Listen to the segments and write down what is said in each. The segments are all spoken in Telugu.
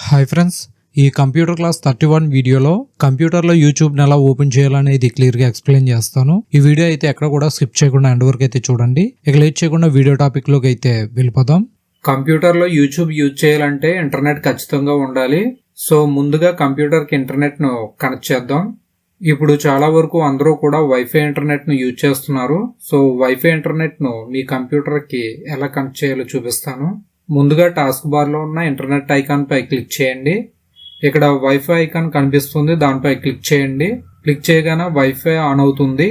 హాయ్ ఫ్రెండ్స్, ఈ కంప్యూటర్ క్లాస్ 31 వీడియోలో కంప్యూటర్లో యూట్యూబ్ని ఎలా ఓపెన్ చేయాలనేది క్లియర్గా ఎక్స్ప్లెయిన్ చేస్తాను. ఈ వీడియో అయితే ఎక్కడ కూడా స్కిప్ చేయకుండా ఎండ్ వరకు అయితే చూడండి. ఇక లేట్ చేయకుండా వీడియో టాపిక్లోకి అయితే వెళ్ళిపోదాం. కంప్యూటర్లో యూట్యూబ్ యూజ్ చేయాలంటే ఇంటర్నెట్ ఖచ్చితంగా ఉండాలి. సో ముందుగా కంప్యూటర్కి ఇంటర్నెట్ను కనెక్ట్ చేద్దాం. ఇప్పుడు చాలా వరకు అందరూ కూడా వైఫై ఇంటర్నెట్ను యూజ్ చేస్తున్నారు. సో వైఫై ఇంటర్నెట్ను మీ కంప్యూటర్కి ఎలా కనెక్ట్ చేయాలో చూపిస్తాను. ముందుగా టాస్క్ బార్లో ఉన్న ఇంటర్నెట్ ఐకాన్ పై క్లిక్ చేయండి. ఇక్కడ వైఫై ఐకాన్ కనిపిస్తుంది, దానిపై క్లిక్ చేయండి. క్లిక్ చేయగానే వైఫై ఆన్ అవుతుంది.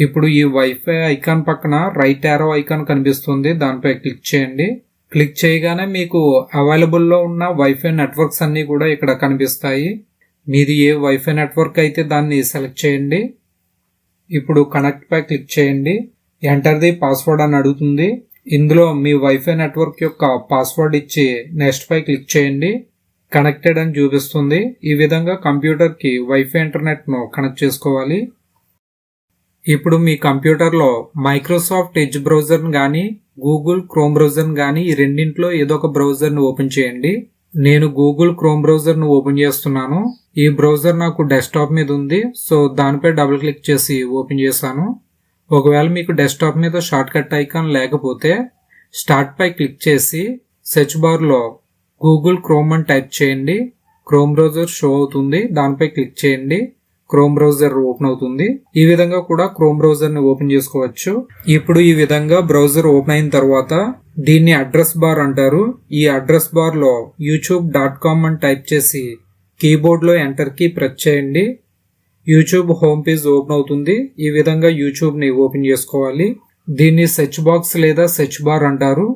ఇప్పుడు ఈ వైఫై ఐకాన్ పక్కన రైట్ యారో ఐకాన్ కనిపిస్తుంది, దానిపై క్లిక్ చేయండి. క్లిక్ చేయగానే మీకు అవైలబుల్లో ఉన్న వైఫై నెట్వర్క్స్ అన్నీ కూడా ఇక్కడ కనిపిస్తాయి. మీది ఏ వైఫై నెట్వర్క్ అయితే దాన్ని సెలెక్ట్ చేయండి. ఇప్పుడు కనెక్ట్ పై క్లిక్ చేయండి. ఎంటర్ ది పాస్వర్డ్ అని అడుగుతుంది. ఇందులో మీ వైఫై నెట్వర్క్ యొక్క పాస్వర్డ్ ఇచ్చి నెక్స్ట్ పై క్లిక్ చేయండి. కనెక్టెడ్ అని చూపిస్తుంది. ఈ విధంగా కంప్యూటర్కి వైఫై ఇంటర్నెట్ను కనెక్ట్ చేసుకోవాలి. ఇప్పుడు మీ కంప్యూటర్లో మైక్రోసాఫ్ట్ ఎడ్జ్ బ్రౌజర్ని కానీ గూగుల్ క్రోమ్ బ్రౌజర్ని కానీ ఈ రెండింటిలో ఏదో ఒక బ్రౌజర్ని ఓపెన్ చేయండి. నేను గూగుల్ క్రోమ్ బ్రౌజర్ను ఓపెన్ చేస్తున్నాను. ఈ బ్రౌజర్ నాకు డెస్క్టాప్ మీద ఉంది, సో దానిపై డబుల్ క్లిక్ చేసి ఓపెన్ చేశాను. ఒకవేళ మీకు డెస్క్టాప్ మీద షార్ట్ కట్ ఐకాన్ లేకపోతే స్టార్ట్ పై క్లిక్ చేసి సెర్చ్ బార్లో గూగుల్ క్రోమ్ అని టైప్ చేయండి. క్రోమ్ బ్రౌజర్ షో అవుతుంది, దానిపై క్లిక్ చేయండి. క్రోమ్ బ్రౌజర్ ఓపెన్ అవుతుంది. ఈ విధంగా కూడా క్రోమ్ బ్రౌజర్ ని ఓపెన్ చేసుకోవచ్చు. ఇప్పుడు ఈ విధంగా బ్రౌజర్ ఓపెన్ అయిన తర్వాత దీన్ని అడ్రస్ బార్ అంటారు. ఈ అడ్రస్ బార్ లో youtube.com అని టైప్ చేసి కీబోర్డ్ లో ఎంటర్ కీ ప్రెస్ చేయండి. యూట్యూబ్ హోమ్ పేజ్ ఓపెన్ అవుతుంది. ఈ విధంగా యూట్యూబ్ ని ఓపెన్ చేసుకోవాలి. దీన్ని సెర్చ్ బాక్స్ లేదా సెర్చ్ బార్ అంటారు.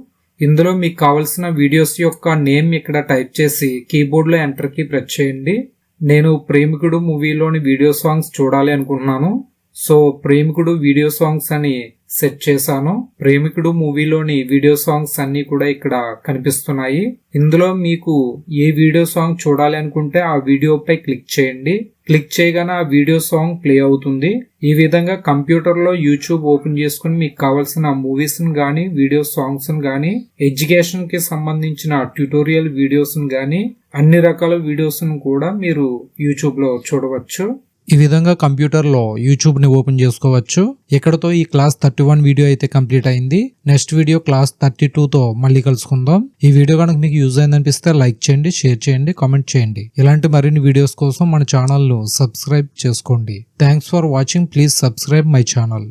ఇందులో మీకు కావలసిన వీడియోస్ యొక్క నేమ్ ఇక్కడ టైప్ చేసి కీబోర్డ్ లో ఎంటర్ కీ ప్రెస్ చేయండి. నేను ప్రేమికుడు మూవీలోని వీడియో సాంగ్స్ చూడాలి అనుకుంటున్నాను. సో ప్రేమికుడు వీడియో సాంగ్స్ అని సెట్ చేశాను. ప్రేమికుడు మూవీలోని వీడియో సాంగ్స్ అన్ని కూడా ఇక్కడ కనిపిస్తున్నాయి. ఇందులో మీకు ఏ వీడియో సాంగ్ చూడాలి అనుకుంటే ఆ వీడియోపై క్లిక్ చేయండి. క్లిక్ చేయగానే ఆ వీడియో సాంగ్ ప్లే అవుతుంది. ఈ విధంగా కంప్యూటర్లో యూట్యూబ్ ఓపెన్ చేసుకుని మీకు కావాల్సిన మూవీస్ గానీ వీడియో సాంగ్స్ గానీ ఎడ్యుకేషన్ కి సంబంధించిన ట్యూటోరియల్ వీడియోస్ గానీ అన్ని రకాల వీడియోస్ కూడా మీరు యూట్యూబ్ లో చూడవచ్చు. ఈ విధంగా కంప్యూటర్లో యూట్యూబ్ ని ఓపెన్ చేసుకోవచ్చు. ఇక్కడతో ఈ క్లాస్ 31 వీడియో అయితే కంప్లీట్ అయింది. నెక్స్ట్ వీడియో క్లాస్ 32తో మళ్ళీ కలుసుకుందాం. ఈ వీడియో కనుక మీకు యూజ్ అయిందనిపిస్తే లైక్ చేయండి, షేర్ చేయండి, కామెంట్ చేయండి. ఇలాంటి మరిన్ని వీడియోస్ కోసం మన ఛానల్ ను సబ్స్క్రైబ్ చేసుకోండి. Thanks for watching. Please subscribe my channel.